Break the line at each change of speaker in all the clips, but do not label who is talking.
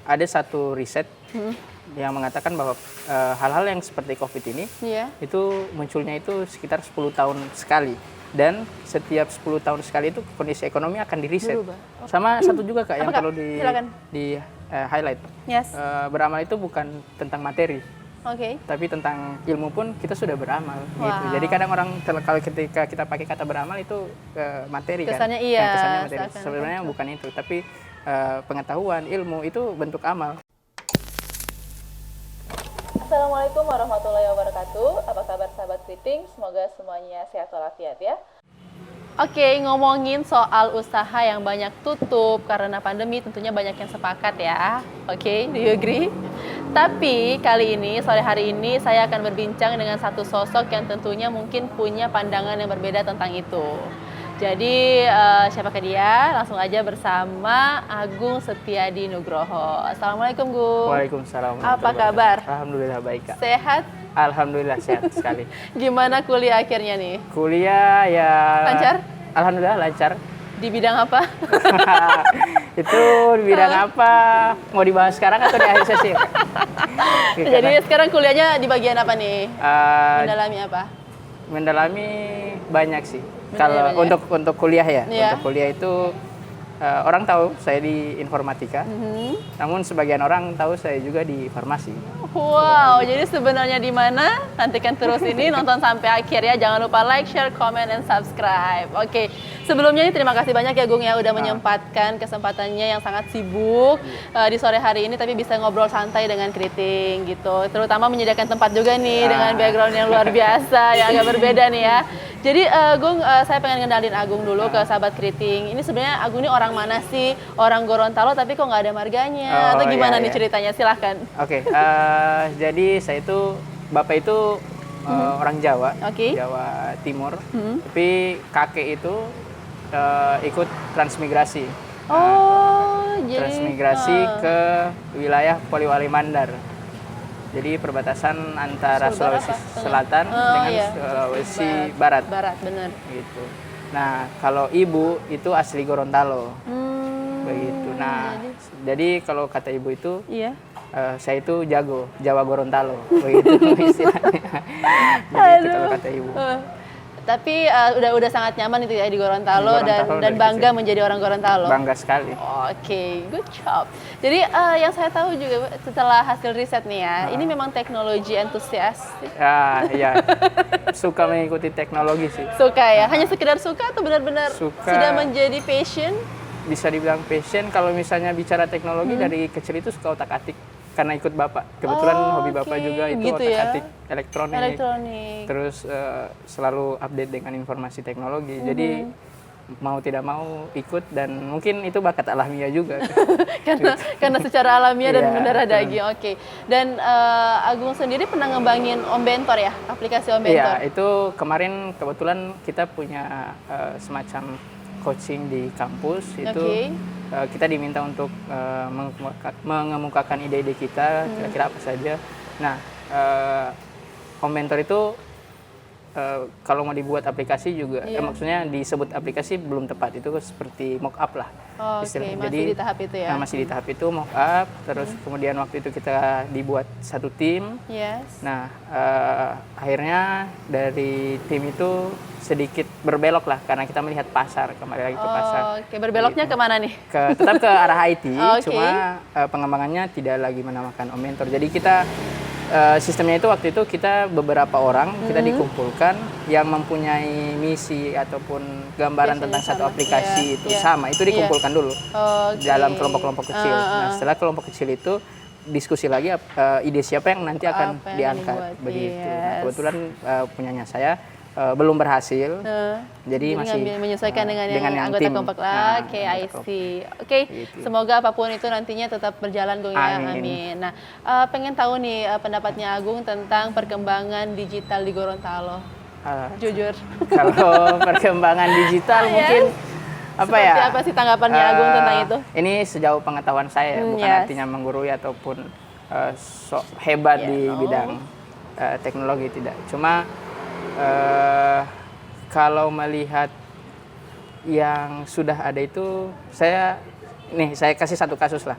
ada satu riset yang mengatakan bahwa hal-hal yang seperti COVID ini itu munculnya itu sekitar 10 tahun sekali. Dan setiap 10 tahun sekali itu kondisi ekonomi akan di-reset. Sama satu juga Kak yang perlu di highlight. Beramal itu bukan tentang materi. Tapi tentang ilmu pun kita sudah beramal gitu. Jadi kadang orang kalau ketika kita pakai kata beramal itu materi
kesannya
kan.
Iya,
kesannya materi. Sebenarnya bukan itu, tapi pengetahuan, ilmu itu bentuk amal.
Assalamualaikum warahmatullahi wabarakatuh. Apa kabar sahabat Kriting? Semoga semuanya sehat walafiat ya.
Oke, ngomongin soal usaha yang banyak tutup karena pandemi, tentunya banyak yang sepakat ya. Oke, do you agree? Tapi kali ini, sore hari ini, saya akan berbincang dengan satu sosok yang tentunya mungkin punya pandangan yang berbeda tentang itu. Jadi, siapakah dia? Langsung aja bersama Agung Setiadi Nugroho. Assalamualaikum, Gung.
Waalaikumsalam.
Apa kabar?
Alhamdulillah baik, Kak.
Sehat?
Alhamdulillah sehat sekali.
Gimana kuliah akhirnya nih?
Kuliah ya...
Lancar?
Alhamdulillah lancar.
Di bidang apa?
Itu di bidang apa? Mau dibahas sekarang atau di akhir sesi?
Jadi sekarang kuliahnya di bagian apa nih? Mendalami apa?
Mendalami banyak sih. Kalau untuk kuliah ya, untuk kuliah itu orang tahu saya di informatika. Namun sebagian orang tahu saya juga di farmasi.
Wow, jadi sebenarnya di mana? Nantikan terus ini, nonton sampai akhir ya. Jangan lupa like, share, comment, and subscribe. Oke, sebelumnya ini terima kasih banyak ya Gung ya udah menyempatkan kesempatannya yang sangat sibuk di sore hari ini, tapi bisa ngobrol santai dengan Kriting gitu. Terutama menyediakan tempat juga nih dengan background yang luar biasa, yang agak berbeda nih ya. Jadi Gung, saya pengen ngenalin Agung dulu ke sahabat Kriting. Ini sebenarnya Agung ini orang mana sih? Orang Gorontalo tapi kok nggak ada marganya? Atau gimana nih ceritanya? Silahkan.
Oke, jadi saya itu, Bapak itu orang Jawa, Jawa Timur. Tapi kakek itu ikut transmigrasi.
Jadi
transmigrasi ke wilayah Poliwali Mandar. Jadi perbatasan antara Sulawesi Selatan dengan Sulawesi Barat.
Benar.
Gitu. Nah, kalau ibu itu asli Gorontalo. Begitu. Nah, jadi kalau kata ibu itu, saya itu jago, Jawa Gorontalo. Begitu istilahnya. Begitu kalau kata ibu.
Tapi udah sangat nyaman itu ya di Gorontalo, dan bangga menjadi orang Gorontalo.
Bangga sekali.
Oke, good job. Jadi yang saya tahu juga setelah hasil riset nih ya, ini memang teknologi entusias.
Ya, suka mengikuti teknologi sih.
Suka ya, hanya sekedar suka atau benar-benar sudah menjadi passion?
Bisa dibilang passion. Kalau misalnya bicara teknologi dari kecil itu suka otak-atik. Karena ikut bapak, kebetulan hobi bapak juga itu gitu otak-atik elektronik. Terus selalu update dengan informasi teknologi. Jadi mau tidak mau ikut, dan mungkin itu bakat alamiah juga.
karena secara alamiah dan mendarah daging. Oke. Dan Agung sendiri pernah ngembangin Om Bentor ya, aplikasi Om Bentor?
Iya, itu kemarin kebetulan kita punya semacam coaching di kampus. Itu kita diminta untuk mengemukakan ide-ide kita, kira-kira apa saja. Nah, Om Mentor itu kalau mau dibuat aplikasi juga, maksudnya disebut aplikasi belum tepat, itu seperti mock up lah.
Masih di tahap itu ya?
Masih di tahap itu, mock up, terus kemudian waktu itu kita dibuat satu tim. Nah, akhirnya dari tim itu sedikit berbelok lah, karena kita melihat pasar, kembali lagi ke pasar.
Berbeloknya kemana nih?
Tetap ke arah IT, cuma pengembangannya tidak lagi menamakan Om Mentor. Jadi kita sistemnya itu waktu itu kita beberapa orang kita dikumpulkan yang mempunyai misi ataupun gambaran tentang satu aplikasi itu sama, itu dikumpulkan dulu dalam kelompok-kelompok kecil. Nah, setelah kelompok kecil itu diskusi lagi ide siapa yang nanti akan diangkat begitu. Nah, kebetulan punyanya saya belum berhasil, jadi masih
menyesuaikan dengan yang anggota kelompok lah. Oke, semoga apapun itu nantinya tetap berjalan Gung ya. Amin. Nah, pengen tahu nih pendapatnya Agung tentang perkembangan digital di Gorontalo. Jujur.
Kalau perkembangan digital mungkin
apa sih tanggapannya Agung tentang itu?
Ini sejauh pengetahuan saya, bukan artinya menggurui ataupun sok hebat di bidang teknologi, tidak. Cuma kalau melihat yang sudah ada itu, saya nih saya kasih satu kasus lah.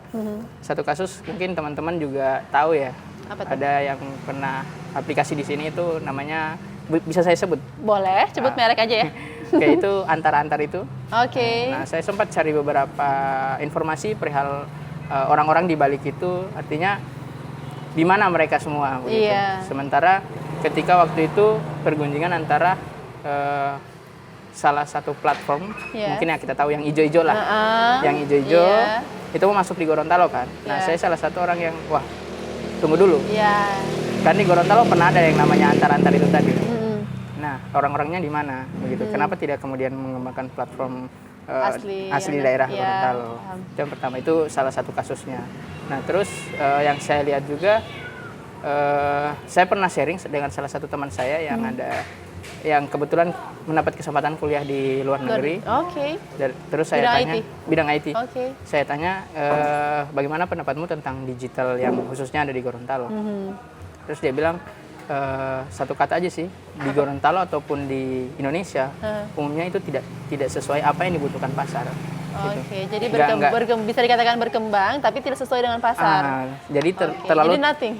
Satu kasus mungkin teman-teman juga tahu ya.
Apa tuh?
Ada yang pernah aplikasi di sini itu namanya, bisa saya sebut?
Boleh, sebut merek aja ya.
Kayak itu antar-antar itu.
Oke.
Nah, saya sempat cari beberapa informasi perihal orang-orang di balik itu, artinya di mana mereka semua begitu.
Iya.
Sementara ketika waktu itu pergunjingan antara salah satu platform,
Iya.
mungkin ya kita tahu yang ijo-ijo lah. Yang ijo-ijo
Iya.
itu mau masuk di Gorontalo kan. Nah,
Iya.
saya salah satu orang yang wah, tunggu dulu.
Iya.
Kan di Gorontalo pernah ada yang namanya antar-antar itu tadi.
Mm-mm.
Nah, orang-orangnya di mana begitu? Kenapa tidak kemudian mengembangkan platform asli
yang
daerah
iya,
Gorontalo?
paham.
Itu yang pertama, itu salah satu kasusnya. Nah, terus yang saya lihat juga, saya pernah sharing dengan salah satu teman saya yang ada, yang kebetulan mendapat kesempatan kuliah di luar negeri.
Oke.
Terus saya
Bidang
tanya,
IT?
bidang IT.
Oke.
Saya tanya, bagaimana pendapatmu tentang digital yang khususnya ada di Gorontalo? Terus dia bilang, satu kata aja sih, di Gorontalo ataupun di Indonesia umumnya itu tidak sesuai apa yang dibutuhkan pasar. Gitu.
Oke, jadi
Nggak-
bisa dikatakan berkembang tapi tidak sesuai dengan pasar.
Jadi
Oke,
terlalu
jadi nothing.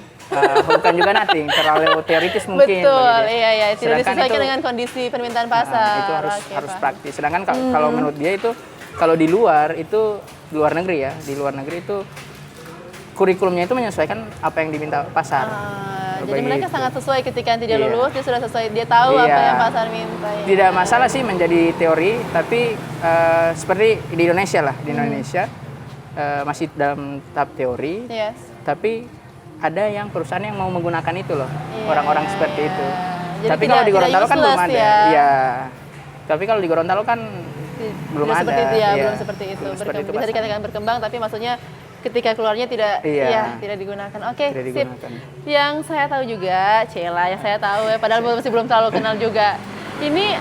bukan juga nothing, terlalu teoritis mungkin.
Betul,
begitu.
iya tidak
Sedangkan
disesuaikan
itu,
dengan kondisi permintaan pasar.
itu harus
Oke, paham.
praktis. Sedangkan kalau menurut dia itu, kalau di luar itu, luar negeri ya, di luar negeri itu kurikulumnya itu menyesuaikan apa yang diminta pasar.
Jadi mereka
Begitu.
sangat sesuai ketika dia
Iya.
lulus, dia sudah sesuai, dia tahu apa
Iya.
yang pasar minta. Ya.
Tidak masalah sih menjadi teori, tapi seperti di Indonesia lah, di Indonesia masih dalam tahap teori,
Yes.
tapi ada yang perusahaan yang mau menggunakan itu loh,
Iya,
orang-orang seperti
iya.
itu.
Jadi
Tapi kalau di
tidak
Gorontalo kan belum
useless
ada.
ya.
Iya. Tapi kalau di Gorontalo kan belum
Tidak
ada.
seperti itu ya,
Iya.
belum seperti itu.
Belum seperti itu
Bisa
pasarnya.
dikatakan berkembang, tapi maksudnya ketika keluarnya tidak,
Iya.
ya, tidak digunakan. Oke,
Tidak
sip.
digunakan.
Yang saya tahu juga, Cela, yang saya tahu ya, padahal masih belum terlalu kenal juga. Ini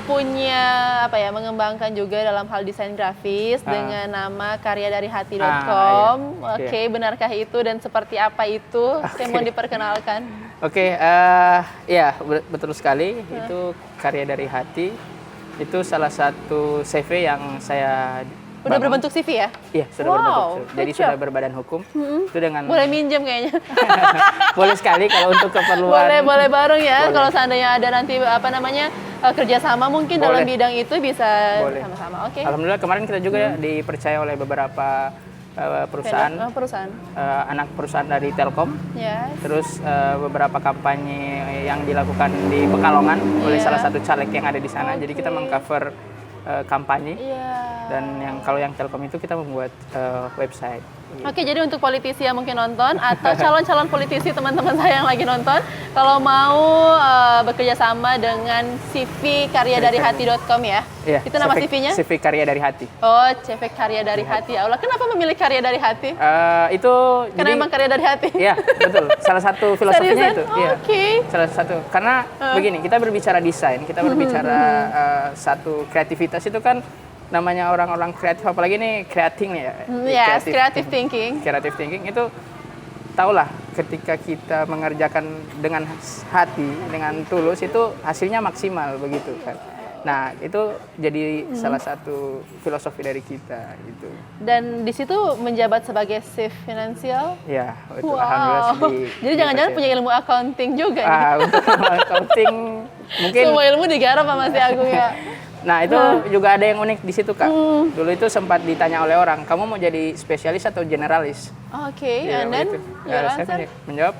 punya apa ya, mengembangkan juga dalam hal desain grafis dengan nama karyadari-hati.com.
Iya.
Oke, benarkah itu dan seperti apa itu? Saya mau diperkenalkan.
Oke, ya betul sekali. Itu karya dari hati. Itu salah satu CV yang saya
Udah
bangun.
berbentuk CV ya?
Iya, sudah
Wow,
berbentuk. Jadi
good
sudah
job.
berbadan hukum. Itu dengan
Boleh minjem kayaknya.
boleh sekali kalau untuk keperluan.
Boleh bareng ya.
Boleh.
Kalau seandainya ada nanti apa namanya kerjasama mungkin dalam
Boleh.
bidang itu bisa
Boleh.
sama-sama. Oke.
Alhamdulillah kemarin kita juga dipercaya oleh beberapa perusahaan,
Perusahaan.
anak perusahaan dari Telkom.
Yes.
Terus beberapa kampanye yang dilakukan di Pekalongan oleh
Iya.
salah satu caleg yang ada di sana. Jadi kita
Oke.
mengcover kampanye.
Iya.
Dan kalau yang Telkom itu kita membuat website.
Oke, jadi untuk politisi yang mungkin nonton atau calon-calon politisi teman-teman saya yang lagi nonton, kalau mau bekerja sama dengan CV karyadari-hati.com ya.
Iya,
Itu nama CV-nya?
CV karya dari hati.
Oh, CV karya dari hati. Allah, kenapa memilih karya dari hati?
Itu
Karena emang karya dari hati.
Iya, betul. Salah satu filosofinya
Seriusan?
itu. Iya.
Oke.
Salah satu. Karena begini, kita berbicara desain, kita berbicara satu kreativitas itu kan namanya orang-orang kreatif, apalagi nih creating ya.
Yes, creative thinking.
Creative thinking itu tahulah ketika kita mengerjakan dengan hati, dengan tulus itu hasilnya maksimal begitu kan. Nah, itu jadi salah satu filosofi dari kita gitu.
Dan di situ menjabat sebagai chief finansial.
Ya, itu alhamdulillah sih.
Jadi jangan-jangan punya ilmu accounting juga nih.
Untuk accounting mungkin.
Semua ilmu digarap sama si Agung ya.
Nah, itu juga ada yang unik di situ, Kak. Dulu itu sempat ditanya oleh orang, kamu mau jadi spesialis atau generalis?
Oke,
Ya,
and then
begitu.
your
Saya
answer?
menjawab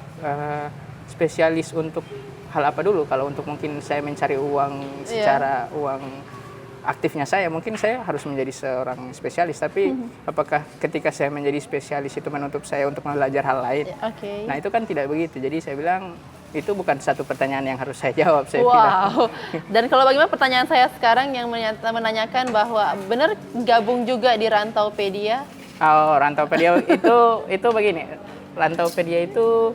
spesialis untuk hal apa dulu? Kalau untuk mungkin saya mencari uang secara uang aktifnya saya, mungkin saya harus menjadi seorang spesialis. Tapi apakah ketika saya menjadi spesialis itu menutup saya untuk belajar hal lain?
Oke.
Nah, itu kan tidak begitu. Jadi saya bilang itu bukan satu pertanyaan yang harus saya jawab. Saya bilang.
Wow. Dan kalau bagaimana pertanyaan saya sekarang yang menanyakan bahwa benar gabung juga di Rantaupedia?
Oh, Rantaupedia itu begini. Rantaupedia itu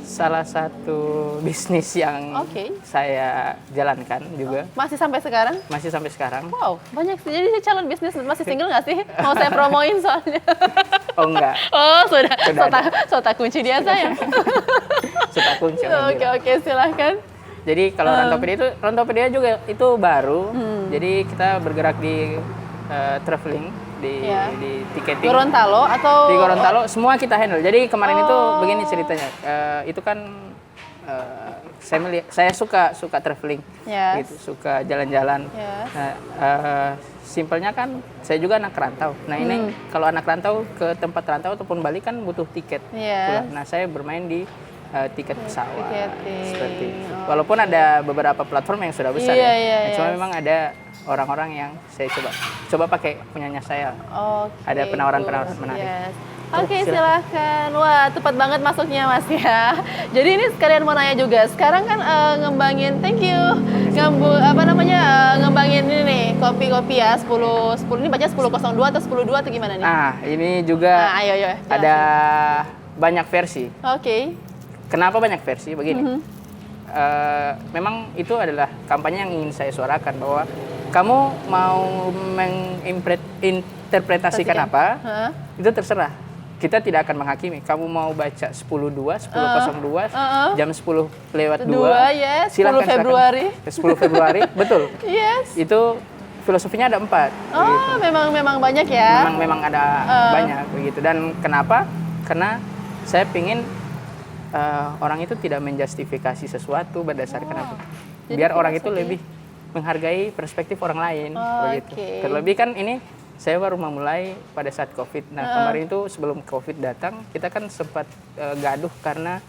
salah satu bisnis yang
Oke.
saya jalankan juga.
Masih sampai sekarang?
Masih sampai sekarang.
Wow, banyak sih. Jadi calon bisnis masih single nggak sih? Mau saya promoin soalnya.
Oh enggak,
Oh, sudah.
Sudah
Sota kunci dia saya.
sudah kunci.
Oke, silahkan.
Jadi kalau Rantaupedia juga itu baru. Jadi kita bergerak di traveling di di tiketing.
Gorontalo atau
Di Gorontalo semua kita handle. Jadi kemarin itu begini ceritanya. Itu kan saya suka traveling,
Yes.
gitu, suka jalan-jalan.
Yes.
Nah, simpelnya kan saya juga anak rantau. Nah ini kalau anak rantau ke tempat rantau ataupun balik kan butuh tiket
Yes.
pulang. Nah saya bermain di tiket pesawat
Tiketing.
seperti itu. Walaupun ada beberapa platform yang sudah besar
Iya,
ya.
iya,
Nah, cuma
yes.
memang ada orang-orang yang saya coba pakai punyanya saya.
Oke,
Ada penawaran-penawaran
cool.
menarik.
Yes.
Oh,
Oke,
silakan.
silahkan. Wah, tepat banget masuknya Mas ya. Jadi ini sekalian mau nanya juga. Sekarang kan ngembangin, thank you. Ngembangin ini nih, kopi-kopi ya, 10 ini baca 1002 atau 102 atau gimana nih?
Nah, ini juga
Nah, ayo jelasin.
ada banyak versi.
Oke.
Kenapa banyak versi? Begini. Memang itu adalah kampanye yang ingin saya suarakan bahwa kamu mau menginterpretasikan apa,
Hah?
itu terserah. Kita tidak akan menghakimi. Kamu mau baca 10.02, 10.02, jam 10 lewat 2,
yes, 10
silakan,
Februari.
10 Februari, betul.
Yes.
Itu filosofinya ada 4.
Oh, memang banyak ya.
Memang ada banyak begitu. Dan kenapa? Karena saya pingin orang itu tidak menjustifikasi sesuatu berdasarkan apa. Biar orang itu lebih menghargai perspektif orang lain begitu.
Oke.
Terlebih kan ini saya baru memulai pada saat Covid. Nah, kemarin itu sebelum Covid datang, kita kan sempat gaduh karena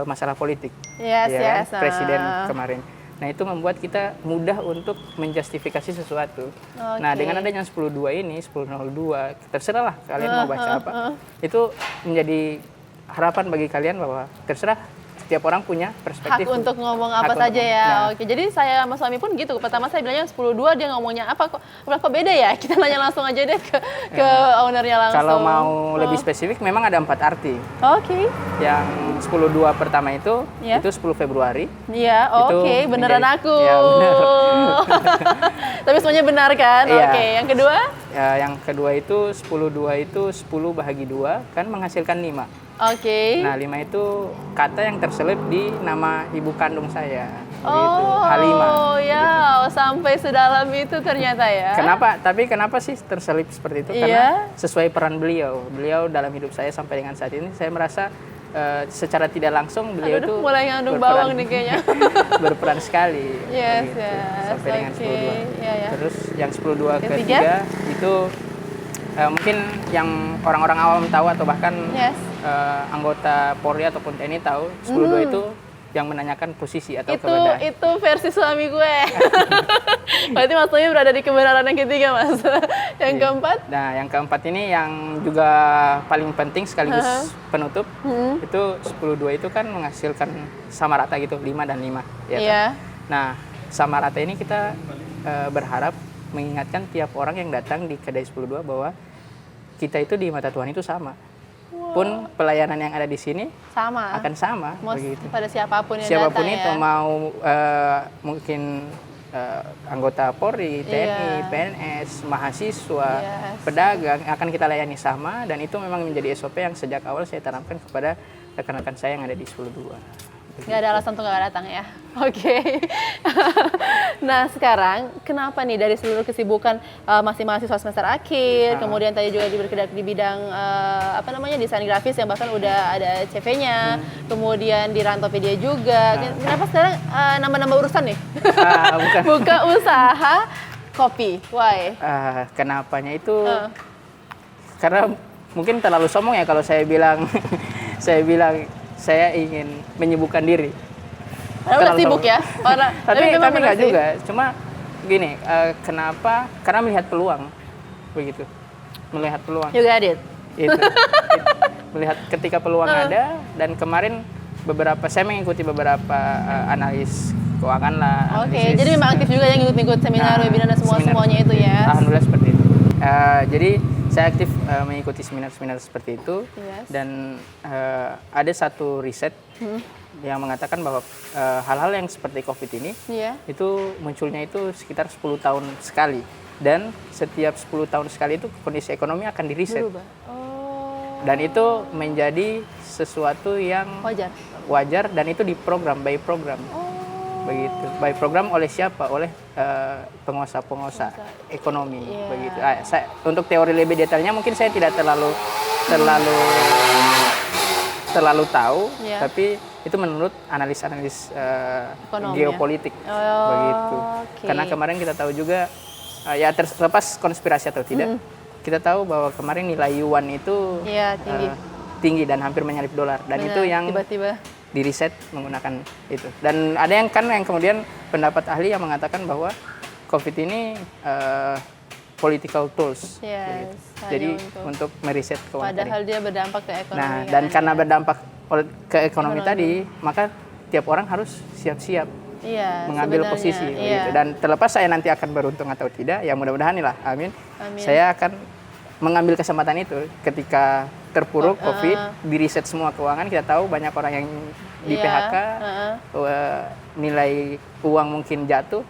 masalah politik.
Yes,
Ya kan?
yes.
Presiden kemarin. Nah, itu membuat kita mudah untuk menjustifikasi sesuatu. Nah, dengan adanya 10.2 ini, 10.02, terserah lah kalian mau baca apa. Itu menjadi harapan bagi kalian bahwa terserah setiap orang punya perspektif.
Hak untuk ngomong apa
Hak untuk
saja ya.
Nah,
Oke, jadi saya sama suami pun gitu. Pertama saya bilangnya 10.2, dia ngomongnya apa kok beda ya? Kita nanya langsung aja deh ke ownernya langsung.
kalau mau lebih spesifik memang ada 4 arti.
Oke.
Yang 10.2 pertama itu
Ya.
itu 10 Februari.
Iya,
Itu
oke, beneran
menjadi-
aku.
Ya, bener.
Tapi semuanya benar kan?
Iya.
Oke, yang kedua?
Yang kedua itu 10.2 itu 10 bahagi 2 kan menghasilkan 5.
Oke.
Nah, 5 itu kata yang terselip di nama ibu kandung saya. Begitu. Halimah.
Oh, ya, sampai sedalam itu ternyata ya.
Kenapa sih terselip seperti itu?
Iya.
Karena sesuai peran beliau. Beliau dalam hidup saya sampai dengan saat ini, saya merasa secara tidak langsung beliau itu
mulai ngandung bawang nih kayaknya.
berperan sekali.
Yes,
begitu,
yes.
sampai dengan
Oke.
10.2.
Iya, ya.
Terus yang 10.2
Ketiga?
ketiga itu mungkin yang orang-orang awam tahu atau bahkan
Yes.
anggota Polri ataupun TNI tahu 10.2 itu yang menanyakan posisi atau
Itu
keberadaan.
versi suami gue. Berarti maksudnya berada di kebenaran yang ketiga, Mas. Yang keempat?
Nah, yang keempat ini yang juga paling penting sekaligus penutup, itu 10.2 itu kan menghasilkan sama rata gitu, 5 dan 5. Ya kan?
Iya.
Nah, sama rata ini kita berharap mengingatkan tiap orang yang datang di kedai 10.2 bahwa kita itu di mata Tuhan itu sama. Pun pelayanan yang ada di sini
Sama.
akan sama
Mau
begitu.
pada siapapun yang
Siapapun
datang
itu
ya.
mau mungkin anggota Polri, TNI,
Iya.
PNS, mahasiswa,
Yes.
pedagang akan kita layani sama, dan itu memang menjadi SOP yang sejak awal saya tanamkan kepada rekan-rekan saya yang ada di 10.2.
Nggak ada alasan untuk nggak datang ya. Oke. Nah sekarang kenapa nih dari seluruh kesibukan masih mahasiswa semester akhir, kemudian tadi juga bergerak di bidang desain grafis yang bahkan udah ada CV-nya, kemudian di Rantopedia juga. Kenapa sekarang nambah-nambah urusan nih?
Bukan.
Buka usaha kopi. Why?
Kenapanya itu karena mungkin terlalu sombong ya kalau saya bilang saya ingin menyibukkan diri.
Karena udah
Terlalu
sibuk
sombong.
ya.
Tapi
memang benar
nggak
sih.
juga. Cuma gini, kenapa? Karena melihat peluang, begitu. Melihat peluang.
You got it.
Itu. Melihat ketika peluang ada, dan kemarin saya mengikuti beberapa analis keuangan lah.
Oke,
analisis,
jadi memang aktif juga yang ngikut-ngikut seminar, webinar dan semuanya itu ya.
Alhamdulillah seperti itu. Jadi saya aktif mengikuti seminar-seminar seperti itu.
Yes.
Dan ada satu riset yang mengatakan bahwa hal-hal yang seperti COVID ini
Iya.
itu munculnya itu sekitar 10 tahun sekali, dan setiap 10 tahun sekali itu kondisi ekonomi akan diriset.
Berubah. Oh.
Dan itu menjadi sesuatu yang
Wajar.
wajar, dan itu diprogram by program.
Oh.
begitu. By program oleh siapa? Oleh pengusaha-pengusaha ekonomi, begitu. Untuk teori lebih detailnya mungkin saya tidak terlalu tahu, tapi itu menurut analis-analis geopolitik, begitu. Karena kemarin kita tahu juga, ya terlepas konspirasi atau tidak, kita tahu bahwa kemarin nilai yuan itu tinggi dan hampir menyalip dolar, dan itu yang
tiba-tiba
di riset menggunakan itu. Dan ada yang kemudian pendapat ahli yang mengatakan bahwa COVID ini political tools, jadi untuk meriset keuangan.
Padahal dia berdampak ke ekonomi.
Nah, dan karena berdampak ke ekonomi tadi, maka tiap orang harus siap-siap mengambil posisi, begitu. Dan terlepas saya nanti akan beruntung atau tidak, ya mudah-mudahan nih lah, amin. Saya akan mengambil kesempatan itu ketika terpuruk COVID, di riset semua keuangan, kita tahu banyak orang yang di PHK, nilai uang mungkin jatuh,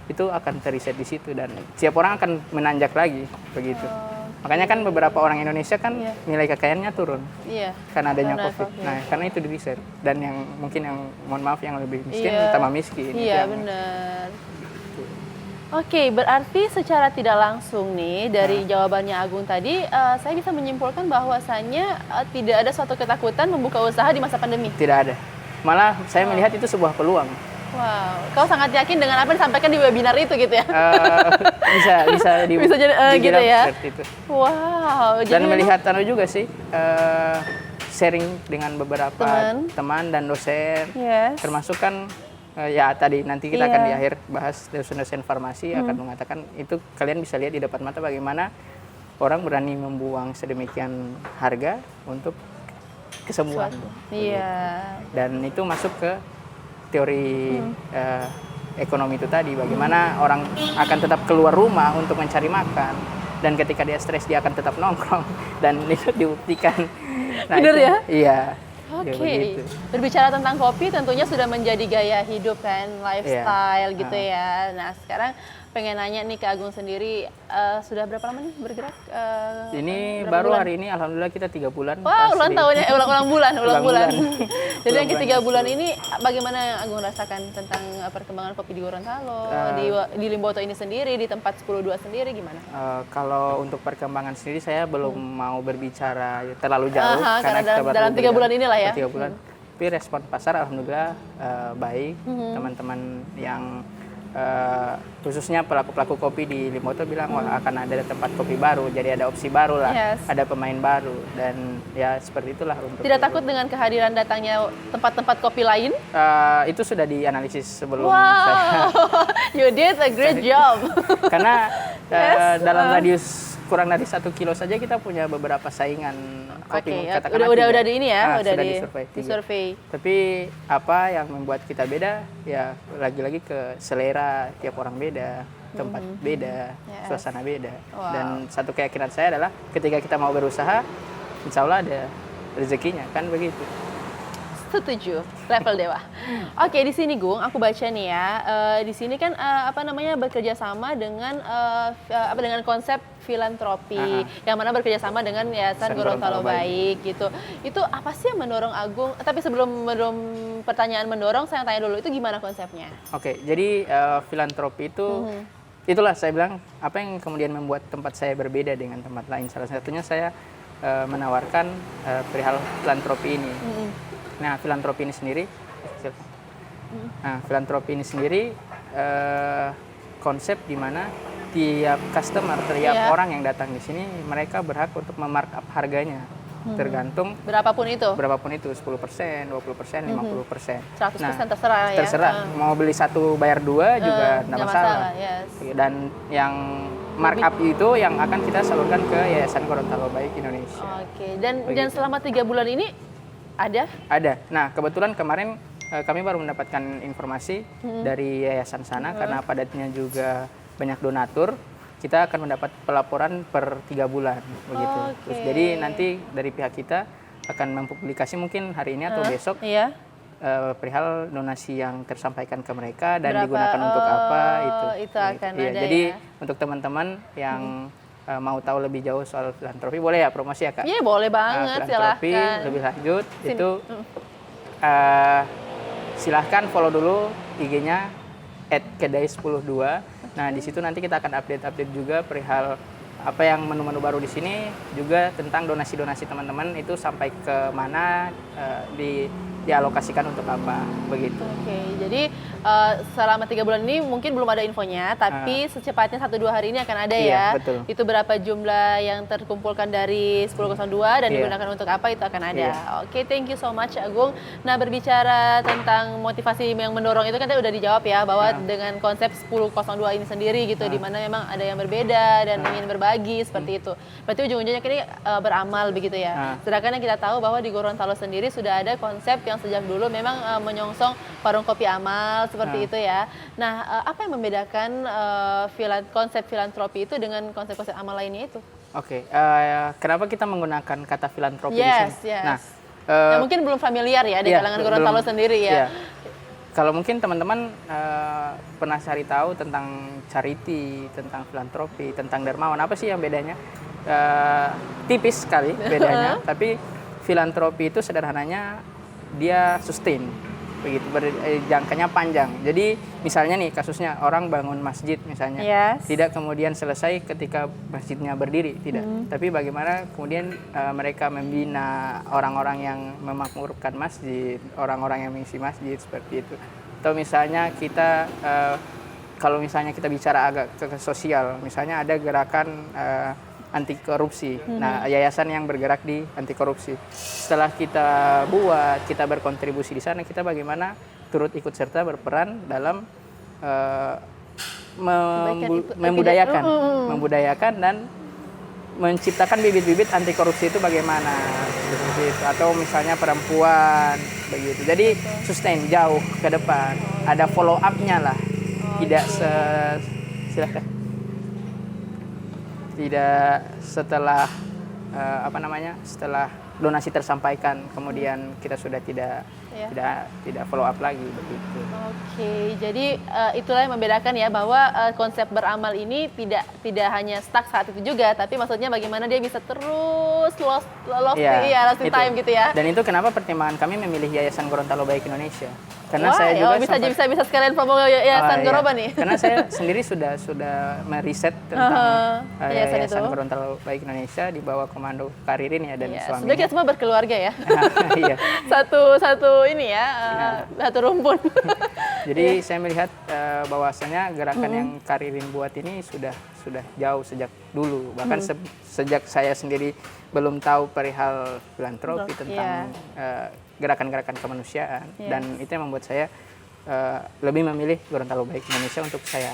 itu akan teriset di situ dan setiap orang akan menanjak lagi, begitu. Makanya kan beberapa orang Indonesia kan nilai kekayaannya turun karena adanya COVID. Nah, karena itu di riset, dan yang mungkin yang mohon maaf yang lebih miskin tambah miskin.
Iya, benar. Oke, berarti secara tidak langsung nih dari jawabannya Agung tadi, saya bisa menyimpulkan bahwasannya tidak ada suatu ketakutan membuka usaha di masa pandemi.
Tidak ada. Malah saya melihat itu sebuah peluang.
Wow, kau sangat yakin dengan apa yang disampaikan di webinar itu gitu ya?
Bisa
jadi gitu ya.
Seperti itu.
Wow.
Dan melihat juga sih sharing dengan beberapa teman dan dosen, termasuk kan ya tadi nanti kita akan di akhir bahas dosen-dosen farmasi akan mengatakan itu kalian bisa lihat di depan mata bagaimana orang berani membuang sedemikian harga untuk kesembuhan. Dan itu masuk ke teori ekonomi itu tadi, bagaimana orang akan tetap keluar rumah untuk mencari makan, dan ketika dia stres dia akan tetap nongkrong, dan itu dibuktikan. Nah,
bener
itu,
ya?
Iya.
Oke. Berbicara tentang kopi tentunya sudah menjadi gaya hidup kan, lifestyle gitu ya. Nah, sekarang pengen nanya nih ke Agung sendiri, sudah berapa lama nih bergerak?
Ini baru bulan? Hari ini alhamdulillah kita 3 bulan.
Wah, ulang tahunnya, ulang bulan. Jadi yang ke-3 bulan ini bagaimana yang Agung rasakan tentang perkembangan kopi di Gorontalo, di Limboto ini sendiri, di tempat 10.2 sendiri gimana?
Kalau untuk perkembangan sendiri saya belum mau berbicara terlalu jauh
karena dalam 3 bulan inilah ya.
3 bulan. Tapi respon pasar alhamdulillah baik. Teman-teman yang khususnya pelaku-pelaku kopi di Limboto bilang wah akan ada tempat kopi baru, jadi ada opsi baru lah, ada pemain baru, dan ya seperti itulah untuk.
Tidak takut dengan kehadiran datangnya tempat-tempat kopi lain?
Itu sudah dianalisis sebelum
saya. You did a great job.
Karena dalam radius kurang dari 1 kilo saja kita punya beberapa saingan kopi.
Udah di ini ya, udah
sudah
di survei.
Tapi apa yang membuat kita beda ya lagi-lagi ke selera tiap orang beda, tempat beda, suasana beda. Dan satu keyakinan saya adalah ketika kita mau berusaha, insya Allah ada rezekinya, kan begitu.
Setuju, level dewa. Oke, di sini Gung, aku baca nih ya. Di sini kan bekerja sama dengan dengan konsep filantropi, yang mana bekerja sama dengan Yayasan Gorontalo Baik gitu. Itu apa sih yang mendorong Agung? Tapi sebelum pertanyaan mendorong, saya tanya dulu itu gimana konsepnya?
Oke, jadi filantropi itu itulah saya bilang apa yang kemudian membuat tempat saya berbeda dengan tempat lain. Salah satunya saya menawarkan perihal filantropi ini. Nah, filantropi ini sendiri, konsep di mana tiap customer, tiap orang yang datang di sini, mereka berhak untuk memarkup harganya. Tergantung
berapapun itu, 10%,
20%, 50%.
100% terserah ya.
Terserah, mau beli 1 bayar 2 juga tidak masalah. Dan yang markup itu yang akan kita salurkan ke Yayasan Gorontalo Baik Indonesia.
Oke, dan selama 3 bulan ini ada?
Nah, kebetulan kemarin kami baru mendapatkan informasi dari yayasan sana karena padatnya juga banyak donatur. Kita akan mendapat pelaporan per 3 bulan begitu. Terus jadi nanti dari pihak kita akan mempublikasi mungkin hari ini atau besok perihal donasi yang tersampaikan ke mereka dan digunakan untuk apa
itu akan ada.
Jadi untuk teman-teman yang mau tahu lebih jauh soal filantropi, boleh ya promosi ya Kak?
Iya boleh banget,
filantropi
silahkan.
lebih lanjut itu silahkan follow dulu IG-nya @kedai102. Nah, di situ nanti kita akan update juga perihal apa yang menu-menu baru di sini, juga tentang donasi-donasi teman-teman itu sampai ke mana, dialokasikan untuk apa, begitu.
Oke, jadi selama 3 bulan ini mungkin belum ada infonya, tapi secepatnya 1-2 hari ini akan ada
Iya,
ya.
betul.
Itu berapa jumlah yang terkumpulkan dari 1002 dan
Iya.
digunakan untuk apa itu akan ada.
Iya.
Oke, thank you so much Agung. Nah, berbicara tentang motivasi yang mendorong itu kan tadi udah dijawab ya, bahwa dengan konsep 1002 ini sendiri gitu, di mana memang ada yang berbeda dan ingin berbagi seperti itu. Berarti ujung-ujungnya ini beramal begitu ya. Sedangkan yang kita tahu bahwa di Gorontalo sendiri sudah ada konsep yang sejak dulu memang menyongsong warung kopi amal seperti itu ya. Nah, apa yang membedakan konsep filantropi itu dengan konsep-konsep amal lainnya itu?
Oke, kenapa kita menggunakan kata filantropi di
Yes,
sini?
yes.
Nah,
Nah, mungkin belum familiar ya di
iya,
kalangan Gorontalo
belum-
sendiri ya.
iya. Kalau mungkin teman-teman pernah cari tahu tentang charity, tentang filantropi, tentang dermawan, apa sih yang bedanya? Tipis sekali bedanya, tapi filantropi itu sederhananya dia sustain, begitu, jangkanya panjang. Jadi misalnya nih kasusnya orang bangun masjid misalnya,
Yes.
tidak kemudian selesai ketika masjidnya berdiri, tidak. Tapi bagaimana kemudian mereka membina orang-orang yang memakmurkan masjid, orang-orang yang mengisi masjid seperti itu. Atau misalnya kita kalau misalnya kita bicara agak ke sosial, misalnya ada gerakan anti korupsi. Nah, yayasan yang bergerak di anti korupsi. Setelah kita buat, kita berkontribusi di sana, kita bagaimana turut ikut serta berperan dalam membudayakan dan menciptakan bibit-bibit anti korupsi itu bagaimana, seperti itu. Atau misalnya perempuan begitu. Jadi sustain jauh ke depan, ada follow up-nya lah. Tidak silahkan. Tidak setelah setelah donasi tersampaikan kemudian kita sudah tidak follow up lagi begitu.
Oke, jadi itulah yang membedakan ya bahwa konsep beramal ini tidak hanya stuck saat itu juga, tapi maksudnya bagaimana dia bisa terus lost in time gitu ya.
Dan itu kenapa pertimbangan kami memilih Yayasan Gorontalo Baik Indonesia. Karena
Wah,
saya juga
bisa sekalian promo Yayasan Goroba nih.
Karena saya sendiri sudah meriset tentang
yayasan
Yayasan
itu.
Gorontalo Baik Indonesia di bawah komando Karirin ya dan
Iya,
suaminya.
sebenarnya kita semua berkeluarga ya.
Iya.
satu ini ya, satu rumpun.
Jadi saya melihat bahwasanya gerakan yang Karirin buat ini sudah jauh sejak dulu. Bahkan sejak saya sendiri belum tahu perihal filantropi tentang gerakan-gerakan kemanusiaan. Dan itu yang membuat saya lebih memilih Gorontalo Baik Indonesia untuk saya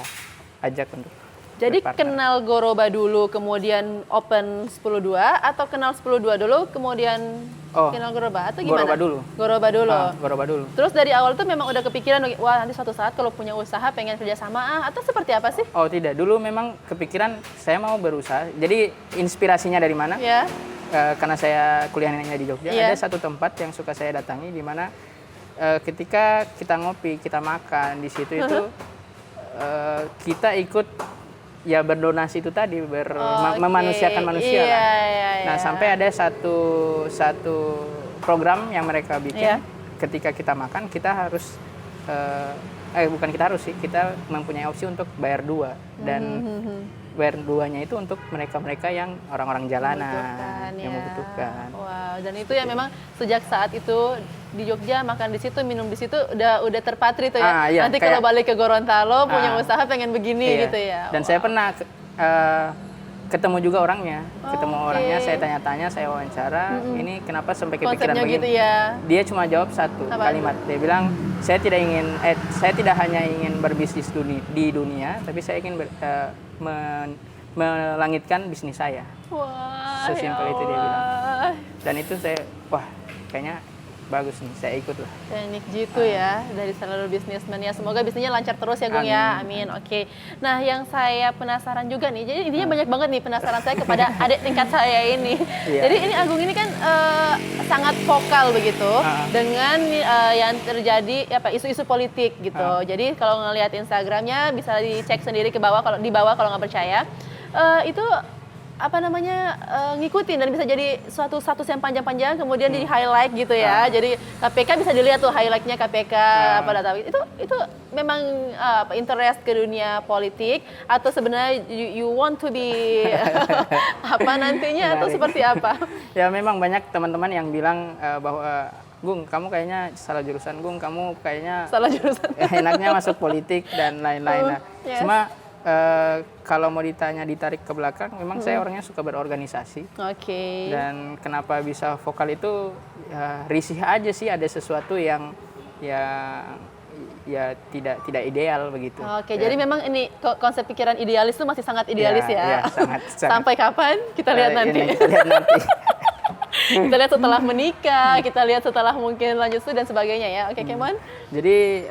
ajak untuk
Jadi
berpartner.
kenal Goroba dulu, kemudian open 10.2 atau kenal 10.2 dulu, kemudian kenal Goroba atau gimana?
Goroba dulu.
Goroba dulu.
Goroba dulu.
Terus dari awal tuh memang udah kepikiran, wah nanti suatu saat kalau punya usaha pengen kerjasama atau seperti apa sih?
Oh tidak, dulu memang kepikiran saya mau berusaha. Jadi inspirasinya dari mana?
Ya.
Karena saya kuliahnya di Jogja,
Iya.
ada satu tempat yang suka saya datangi di mana ketika kita ngopi, kita makan di situ itu kita ikut ya berdonasi itu tadi, memanusiakan manusia.
Iya,
lah.
iya,
Nah,
iya.
sampai ada satu program yang mereka bikin.
Iya.
Ketika kita makan, kita harus bukan kita harus sih, kita mempunyai opsi untuk bayar 2 dan bayar 2-nya itu untuk mereka-mereka yang orang-orang jalanan yang membutuhkan.
Wow, dan itu ya memang sejak saat itu di Jogja makan di situ, minum di situ udah terpatri tuh ya.
Iya,
Nanti kalau
kayak-
balik ke Gorontalo punya usaha pengen begini
Iya.
gitu ya.
Dan saya pernah ketemu juga orangnya, saya tanya-tanya, saya wawancara, ini kenapa sampai kepikiran
Konsepnya
begini?
gitu ya.
Dia cuma jawab satu
Apa?
kalimat, dia bilang saya tidak hanya ingin berbisnis di dunia, tapi saya ingin melangitkan bisnis saya.
Wah,
Sesimpel
ya
itu dia bilang.
Allah.
Dan itu saya, wah kayaknya bagus nih, saya ikut lah.
Teknik jitu ya dari seluruh bisnismen ya. Semoga bisnisnya lancar terus ya Gung ya. Amin. Oke. Nah, yang saya penasaran juga nih. Jadi intinya banyak banget nih penasaran saya kepada adik tingkat saya ini.
Iya.
Jadi ini Agung ini kan sangat vokal begitu dengan yang terjadi isu-isu politik gitu. Jadi kalau ngelihat Instagramnya bisa dicek sendiri di bawah kalau nggak percaya. Itu apa namanya ngikutin dan bisa jadi suatu status yang panjang-panjang kemudian di highlight gitu ya. Jadi KPK bisa dilihat tuh highlightnya KPK pada tahun itu memang interest ke dunia politik atau sebenarnya you want to be apa nantinya atau seperti apa?
Ya memang banyak teman-teman yang bilang bahwa Gung, kamu kayaknya salah jurusan. Gung, kamu kayaknya
Salah jurusan.
enaknya masuk politik dan lain-lain. Nah,
Yes.
cuma kalau mau ditarik ke belakang, memang saya orangnya suka berorganisasi.
Oke.
Dan kenapa bisa vokal itu ya, risih aja sih, ada sesuatu yang ya tidak ideal begitu.
Oke,
Ya.
jadi memang ini konsep pikiran idealis itu masih sangat idealis ya.
sangat.
Sampai kapan? Kita lihat nanti.
Ini kita lihat nanti.
Kita lihat setelah menikah, kita lihat setelah mungkin lanjut studi dan sebagainya ya. Oke, Kemon?
Jadi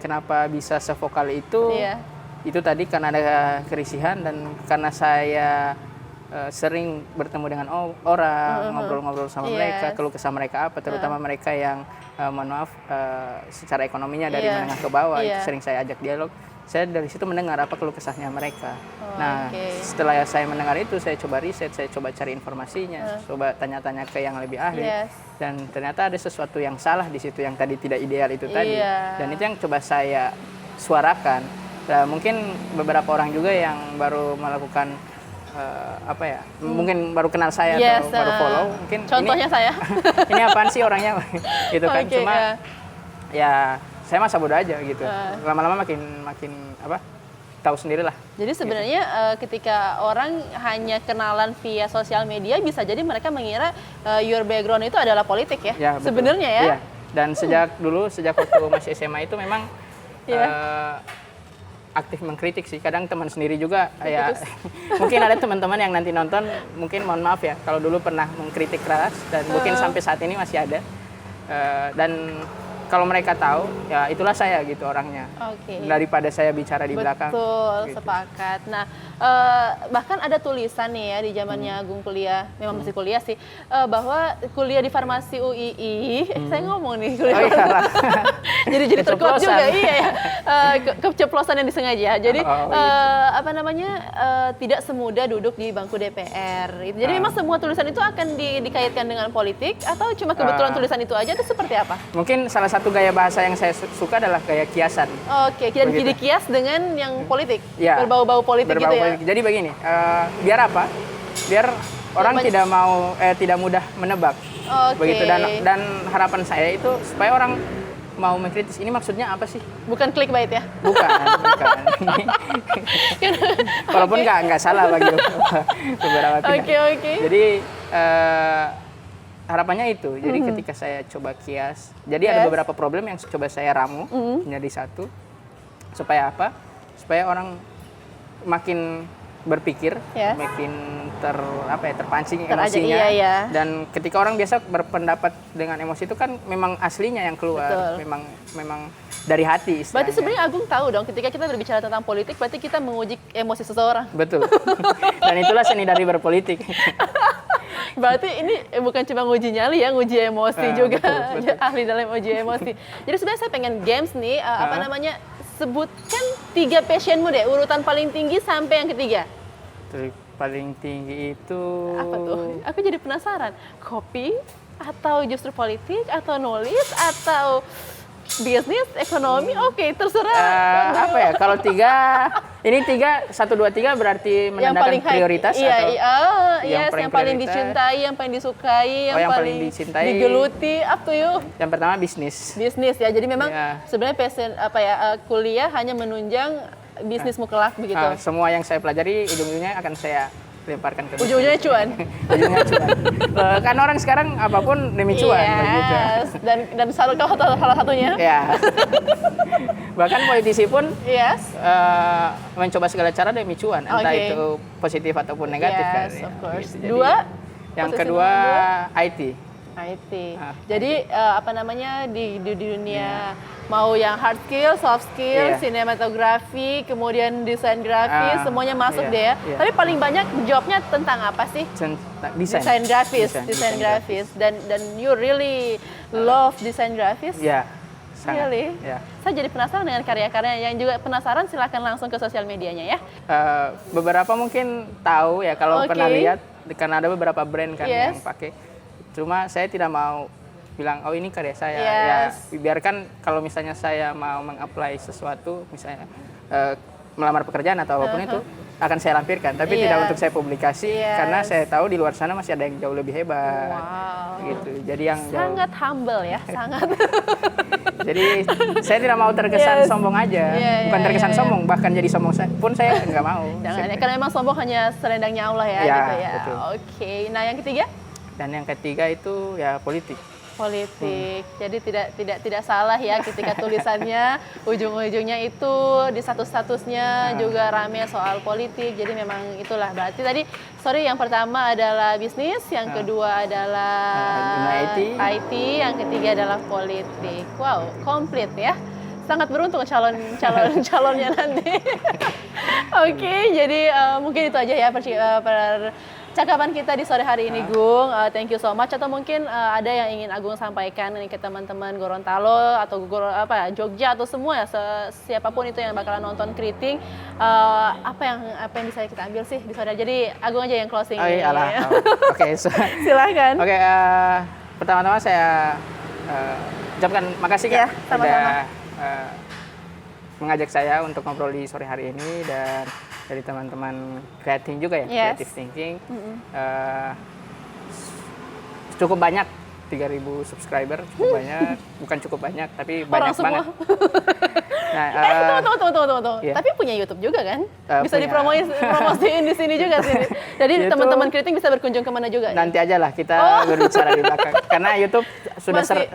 kenapa bisa sevokal itu?
Iya.
Itu tadi karena ada kerisihan dan karena saya sering bertemu dengan orang, ngobrol-ngobrol sama mereka, keluh kesah mereka apa, terutama mereka yang mohon maaf secara ekonominya dari menengah ke bawah, itu sering saya ajak dialog. Saya dari situ mendengar apa keluh kesahnya mereka. Setelah saya mendengar itu, saya coba riset, saya coba cari informasinya, coba tanya-tanya ke yang lebih ahli, dan ternyata ada sesuatu yang salah di situ yang tadi tidak ideal itu tadi, dan itu yang coba saya suarakan. Nah, mungkin beberapa orang juga yang baru melakukan mungkin baru kenal saya atau baru follow, mungkin
contohnya saya.
ini apaan sih orangnya, gitu kan? Cuma ya saya masa bodoh aja gitu. Lama-lama makin tahu sendiri lah.
Jadi sebenarnya ketika orang hanya kenalan via sosial media, bisa jadi mereka mengira your background itu adalah politik ya.
Ya
sebenarnya ya.
Iya. Dan sejak waktu masih SMA itu memang aktif mengkritik sih. Kadang teman sendiri juga ya. Mungkin ada teman-teman yang nanti nonton, mungkin mohon maaf ya kalau dulu pernah mengkritik keras dan mungkin sampai saat ini masih ada. Dan kalau mereka tahu, ya itulah saya gitu orangnya. Daripada saya bicara di belakang.
Betul,
gitu.
sepakat. Nah, bahkan ada tulisan nih ya di zamannya Agung kuliah, memang masih kuliah sih, bahwa kuliah di farmasi UII, saya ngomong nih kuliah. Jadi terkuat juga, iya ya. Keceplosan yang disengaja. Jadi tidak semudah duduk di bangku DPR. Jadi memang semua tulisan itu akan dikaitkan dengan politik atau cuma kebetulan tulisan itu aja itu seperti apa?
Mungkin salah satu gaya bahasa yang saya suka adalah gaya kiasan.
Oke, dan dikias dengan yang politik,
ya,
berbau-bau politik gitu ya.
Jadi begini, biar apa? Biar orang tidak mudah menebak. Begitu, dan harapan saya itu supaya orang mau mengkritis, ini maksudnya apa sih?
Bukan clickbait ya?
Bukan. Walaupun nggak salah bagi beberapa pihak.
Oke.
Jadi harapannya itu. Jadi ketika saya coba kias, jadi ada beberapa problem yang coba saya ramu menjadi satu. Supaya apa? Supaya orang makin berpikir, makin terpancing emosinya.
Iya.
Dan ketika orang biasa berpendapat dengan emosi itu kan memang aslinya yang keluar.
Betul.
Memang dari hati istilahnya.
Berarti sebenarnya Agung tahu dong ketika kita berbicara tentang politik berarti kita menguji emosi seseorang.
Betul. Dan itulah seni dari berpolitik.
Berarti ini bukan cuma nguji nyali ya, nguji emosi juga.
Betul.
Ahli dalam uji emosi. Jadi sebenarnya saya pengen games nih, sebutkan 3 passionmu deh, urutan paling tinggi sampai yang ketiga.
Paling tinggi itu...
Apa tuh? Aku jadi penasaran. Kopi, atau justru politik, atau nulis, atau bisnis, ekonomi, oke, terserah.
Apa ya, kalau 3, ini 3, 1, 2, 3 berarti menandakan prioritas atau?
Yang paling dicintai, yang paling disukai, yang paling
dicintai,
digeluti, up to you.
Yang pertama bisnis.
Bisnis ya, jadi memang sebenarnya passion kuliah hanya menunjang bisnismu kelak begitu.
Semua yang saya pelajari ujung-ujungnya akan saya lemparkan ke bisnis.
Ujung-ujungnya cuan.
Ujungnya cuan. Kan orang sekarang apapun demi cuan. Begitu.
Dan salah satunya.
Ya. Bahkan politisi pun mencoba segala cara demi cuan, entah itu positif ataupun negatif kan.
Of course.
Gitu. Yang kedua IT. Jadi di dunia mau yang hard skill, soft skill, sinematografi, kemudian desain grafis, semuanya masuk deh ya. Tapi paling banyak jobnya tentang apa sih? Desain grafis. Dan you really love desain grafis? Ya, sangat.
Really?
Ya.
Saya jadi penasaran dengan karya-karyanya. Yang juga penasaran silahkan langsung ke sosial medianya ya.
Beberapa mungkin tahu ya kalau
Oke.
pernah lihat, karena ada beberapa brand kan
Yes.
yang pakai. Cuma saya tidak mau bilang oh ini karya saya.
Yes.
Ya biarkan kalau misalnya saya mau meng-apply sesuatu, misalnya melamar pekerjaan atau apapun itu akan saya lampirkan, tapi tidak
Yes.
untuk saya publikasi
Yes.
karena saya tahu di luar sana masih ada yang jauh lebih hebat.
Wow.
Gitu. Jadi yang jauh-
Sangat humble ya, sangat.
Jadi saya tidak mau terkesan
Yes.
sombong aja,
Iya,
bukan
iya,
terkesan
iya.
sombong, bahkan jadi sombong pun saya nggak mau.
Jangan ya, karena memang sombong hanya selendangnya Allah ya,
Ya,
gitu ya.
betul.
Oke, nah yang ketiga
Dan yang ketiga itu ya politik.
politik. Jadi tidak salah ya ketika tulisannya ujung-ujungnya itu di statusnya juga rame soal politik. Jadi memang itulah berarti tadi yang pertama adalah bisnis, yang kedua adalah IT, yang ketiga adalah politik. Wow, komplit ya. Sangat beruntung calonnya nanti. Oke, jadi mungkin itu aja ya percakapan kita di sore hari ini, Gung. Thank you so much. Atau mungkin ada yang ingin Agung sampaikan nih ke teman-teman Gorontalo atau Jogja atau semua ya, siapapun itu yang bakalan nonton Keriting, apa yang bisa kita ambil sih di sore. Jadi Agung aja yang closing.
Oh, iya,
nih.
Oke,
Silahkan.
Oke, pertama-tama saya ucapkan makasih
Ya,
Kak
sama-sama.
udah mengajak saya untuk ngobrol di sore hari ini, dan dari teman-teman creating juga ya,
Yes.
creative thinking. Cukup banyak 3.000 subscriber, cukup banyak, bukan cukup banyak tapi banyak
semua.
banget. Nah,
Tunggu.
Iya.
Tapi punya YouTube juga kan? Bisa
Punya.
dipromosiin di sini juga sih. Jadi
YouTube.
teman-teman Keriting bisa berkunjung kemana juga.
nanti aja lah kita berbicara di belakang, karena YouTube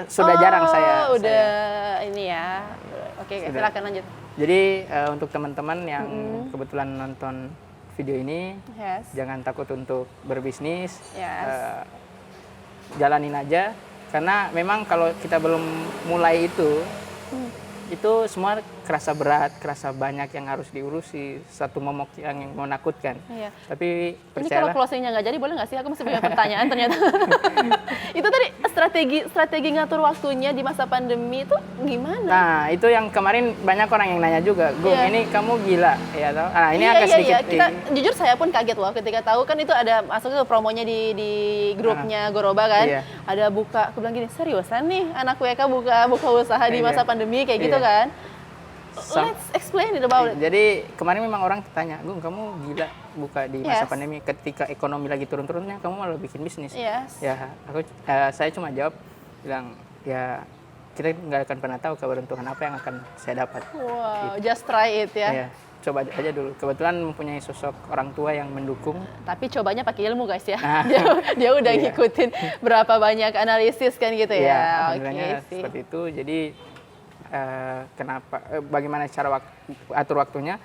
sudah jarang saya.
Udah ini ya. Oke,
Sudah.
silakan lanjut.
Jadi untuk teman-teman yang kebetulan nonton video ini,
Yes.
jangan takut untuk berbisnis.
Yes.
Jalanin aja, karena memang kalau kita belum mulai itu semua kerasa berat, kerasa banyak yang harus diurusi, satu momok yang menakutkan.
Iya.
Tapi
Ini kalau
percayalah,
closingnya nggak jadi boleh nggak sih? Aku masih punya pertanyaan ternyata. Itu tadi strategi ngatur waktunya di masa pandemi itu gimana?
nah itu yang kemarin banyak orang yang nanya juga, Gung,
Iya.
ini kamu gila ya toh? Nah ini
Iya,
agak
iya,
sedikit.
iya. Kita jujur saya pun kaget loh ketika tahu kan itu ada masuk ke promonya di grupnya Goroba kan.
Iya.
Ada buka, aku bilang gini, seriusan nih anak WK buka usaha di
Iya.
masa pandemi kayak gitu
Iya.
kan.
Sam-
Let's explain it about it.
Jadi kemarin memang orang tanya, Gung, kamu gila buka di masa
Yes.
pandemi ketika ekonomi lagi turun-turunnya, kamu malah bikin bisnis.
Yes.
Ya, saya cuma jawab bilang ya kita nggak akan pernah tahu keberuntungan apa yang akan saya dapat.
Wow, just try it ya.
Ya, coba aja dulu. Kebetulan mempunyai sosok orang tua yang mendukung.
Tapi cobanya pakai ilmu guys ya.
Nah.
Dia udah
Iya.
ngikutin berapa banyak analisis kan gitu ya.
Ya,
Oke
alhamdulillahnya
sih.
seperti itu. Jadi bagaimana cara atur waktunya?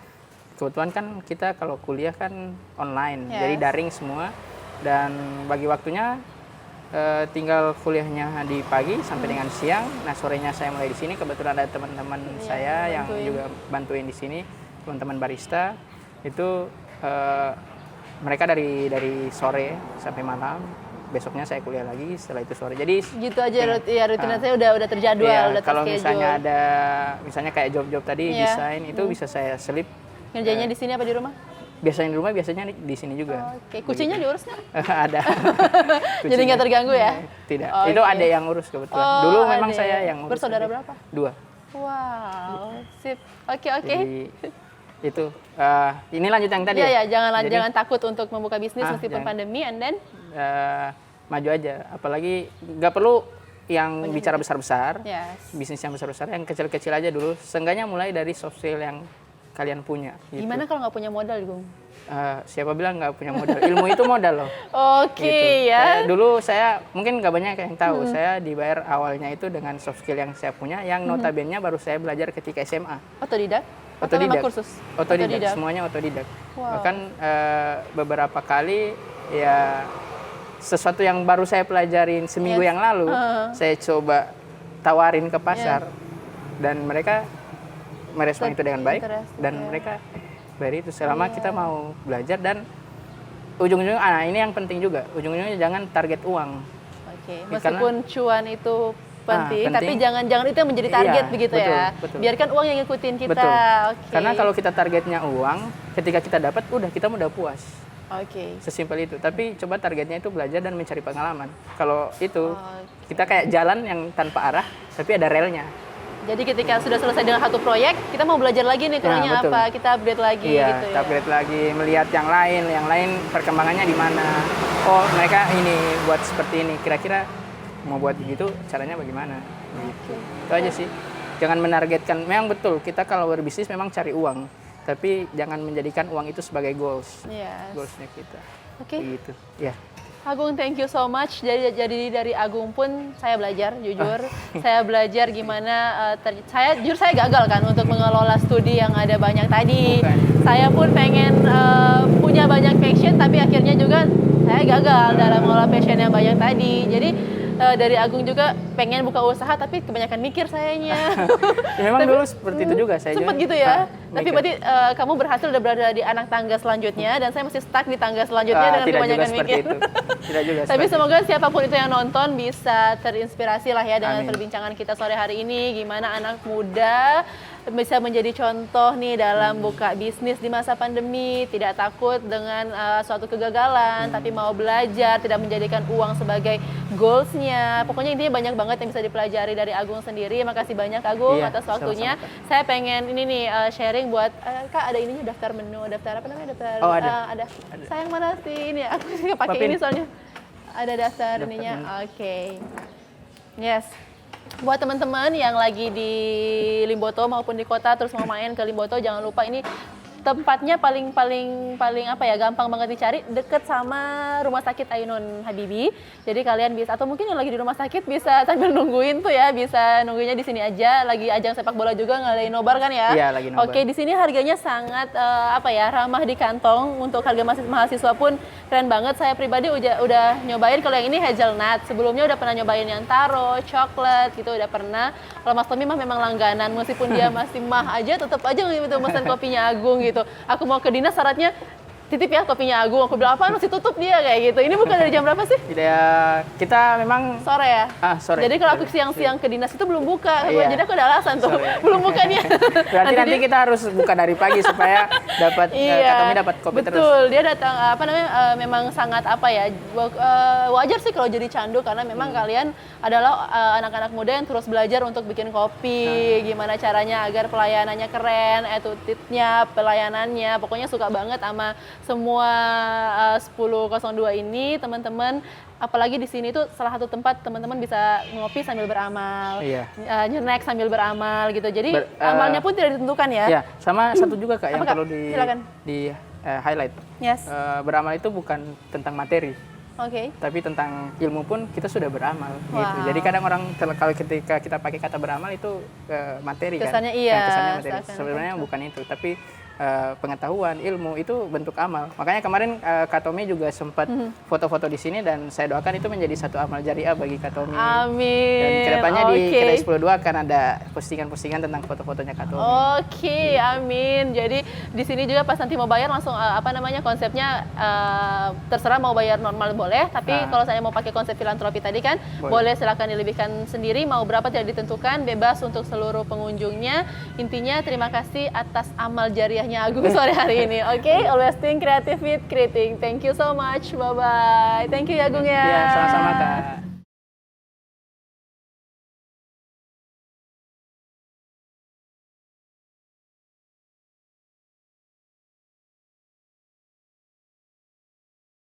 Kebetulan kan kita kalau kuliah kan online,
Yes.
jadi daring semua, dan bagi waktunya tinggal kuliahnya di pagi sampai dengan siang. Nah sorenya saya mulai di sini. Kebetulan ada teman-teman saya yang
bantuin.
juga bantuin di sini, teman-teman barista itu mereka dari sore sampai malam. Besoknya saya kuliah lagi, setelah itu sore. Jadi
Gitu aja rutinitasnya udah terjadwal,
iya,
udah
kalau
terschedule.
misalnya ada kayak job-job tadi
Iya.
desain itu bisa saya selip.
Ngerjainnya di sini apa di rumah?
Biasanya di rumah, biasanya di sini juga.
Oke, kucingnya diurus nggak?
Ada.
Jadi nggak terganggu ya?
Tidak.
Oke.
Itu ada yang urus kebetulan.
Oh,
Dulu memang
adek.
saya yang urus.
Bersaudara
adik.
berapa?
2.
Wow, sip. Oke.
Jadi itu. Ini lanjut yang tadi.
Iya
ya?
ya,
Jadi,
jangan takut untuk membuka bisnis meskipun
jangan.
pandemi, and then
maju aja. Apalagi nggak perlu yang bicara besar-besar.
yes.
Bisnis yang besar-besar, yang kecil-kecil aja dulu. Seenggaknya mulai dari soft skill yang kalian punya. Gitu.
Gimana kalau nggak punya modal, Gung?
Siapa bilang nggak punya modal? Ilmu itu modal loh.
Oke
Gitu.
ya.
Dulu saya mungkin nggak banyak yang tahu. Saya dibayar awalnya itu dengan soft skill yang saya punya, yang notabene baru saya belajar ketika SMA.
Otodidak? Atau memang
Otodidak.
kursus?
Otodidak. Semuanya otodidak.
Wow.
Bahkan beberapa kali ya sesuatu yang baru saya pelajarin seminggu
Yes.
yang lalu, saya coba tawarin ke pasar dan mereka merespon itu dengan baik,
Interesting,
dan
ya.
mereka dari itu selama kita mau belajar, dan ujung-ujungnya ini yang penting juga, ujung-ujungnya jangan target uang.
Oke,
Karena-
meskipun cuan itu penting, tapi
penting.
jangan itu yang menjadi target
Iya,
begitu
betul,
ya.
betul.
Biarkan uang yang ngikutin kita.
Betul.
Oke.
Karena kalau kita targetnya uang, ketika kita dapat udah kita udah puas.
Oke.
Sesimpel itu. Tapi coba targetnya itu belajar dan mencari pengalaman. Kalau itu
Oke.
kita kayak jalan yang tanpa arah, tapi ada relnya.
Jadi ketika sudah selesai dengan satu proyek, kita mau belajar lagi nih kurangnya
betul.
apa, kita upgrade lagi
Iya,
gitu
kita
ya.
upgrade lagi, melihat yang lain perkembangannya di mana. Oh, mereka ini buat seperti ini. Kira-kira mau buat begitu, caranya bagaimana? Gitu. Itu aja sih. Jangan menargetkan. Memang betul, kita kalau berbisnis memang cari uang, tapi jangan menjadikan uang itu sebagai goals.
Yes.
Goalsnya kita.
Oke.
Gitu. Ya.
Agung, thank you so much. Jadi dari Agung pun saya belajar, jujur. Saya belajar gimana, jujur saya gagal kan untuk mengelola studi yang ada banyak tadi.
Bukan.
Saya pun pengen punya banyak passion, tapi akhirnya juga saya gagal dalam mengelola passion yang banyak tadi. Jadi dari Agung juga pengen buka usaha, tapi kebanyakan mikir sayanya.
Ya, memang dulu seperti itu juga saya.
Sempet
juga.
gitu ya. Tapi
mikir.
berarti kamu berhasil udah berada di anak tangga selanjutnya, dan saya masih stuck di tangga selanjutnya dengan
Tidak juga
kebanyakan
seperti
mikir.
itu. Tidak juga
Tapi
seperti
semoga siapapun itu yang nonton bisa terinspirasi lah ya dengan
Amin.
perbincangan kita sore hari ini. Gimana anak muda bisa menjadi contoh nih dalam buka bisnis di masa pandemi, tidak takut dengan suatu kegagalan, tapi mau belajar, tidak menjadikan uang sebagai goalsnya. Pokoknya intinya banyak banget yang bisa dipelajari dari Agung sendiri. Makasih banyak Agung
Iya,
atas waktunya.
sama-sama.
Saya pengen ini nih sharing buat Kak, ada ininya daftar menu, daftar apa namanya, daftar
Oh, ada.
ada. Sayang mana sih ini? Aku sih pakai
Papin.
ini soalnya. Ada daftar
Daftar
ininya.
menu.
Oke. Yes. Buat teman-teman yang lagi di Limboto maupun di kota terus mau main ke Limboto, jangan lupa ini tempatnya paling apa ya, gampang banget dicari, deket sama Rumah Sakit Ainun Habibie. Jadi kalian bisa, atau mungkin yang lagi di rumah sakit bisa sambil nungguin tuh ya, bisa nungguinnya di sini aja. Lagi ajang sepak bola juga, ngadain nobar kan ya?
Iya, lagi nobar.
Oke, di sini harganya sangat ramah di kantong. Untuk harga mahasiswa pun keren banget. Saya pribadi udah nyobain. Kalau yang ini hazelnut, sebelumnya udah pernah nyobain yang taro, coklat gitu udah pernah. Kalau Mas Tommy mah memang langganan, meskipun dia masih mah aja, tetap aja gitu mesen kopinya Agung gitu. Aku mau ke dinas syaratnya titip ya kopinya Agung. Aku bilang apaan masih tutup dia kayak gitu. Ini bukan dari jam berapa sih?
Kita memang
Sore ya?
sore.
Jadi kalau aku siang-siang ke dinas itu belum buka.
Iya.
Jadi aku ada alasan tuh.
Sore.
Belum buka dia.
Berarti nanti kita harus buka dari pagi supaya dapat Kak Tommy dapat kopi terus.
Betul, dia datang memang sangat wajar sih kalau jadi candu, karena memang kalian adalah anak-anak muda yang terus belajar untuk bikin kopi, gimana caranya agar pelayanannya keren, attitude-nya, pelayanannya, pokoknya suka banget sama semua 1002 ini, teman-teman. Apalagi di sini tuh salah satu tempat teman-teman bisa ngopi sambil beramal,
Iya.
nyenek sambil beramal gitu. Jadi amalnya pun tidak ditentukan ya.
Ya, sama satu juga Kak yang
Apa, Kak?
perlu
Silakan.
di highlight.
Yes.
Beramal itu bukan tentang materi,
Oke.
tapi tentang ilmu pun kita sudah beramal gitu.
Wow.
Jadi kadang orang kalau ketika kita pakai kata beramal itu materi
Kesannya
kan.
iya,
Kesannya materi.
seakan-akan.
Sebenarnya bukan itu, tapi pengetahuan, ilmu itu bentuk amal. Makanya kemarin Kak Tommy juga sempat foto-foto di sini, dan saya doakan itu menjadi satu amal jariah bagi Kak Tommy.
Amin.
Dan kedepannya di
Oke.
Kedai 10.2 akan ada postingan-postingan tentang foto-fotonya Kak Tommy.
Oke, amin. Jadi di sini juga pas nanti mau bayar langsung konsepnya terserah mau bayar normal boleh, tapi kalau saya mau pakai konsep filantropi tadi kan boleh silakan dilebihkan sendiri, mau berapa tidak ditentukan, bebas untuk seluruh pengunjungnya. Intinya terima kasih atas amal jariahnya Agung sore hari ini. Oke, always think creative with creating. Thank you so much. Bye bye. Thank you ya Agung ya.
Iya, sama-sama Kak.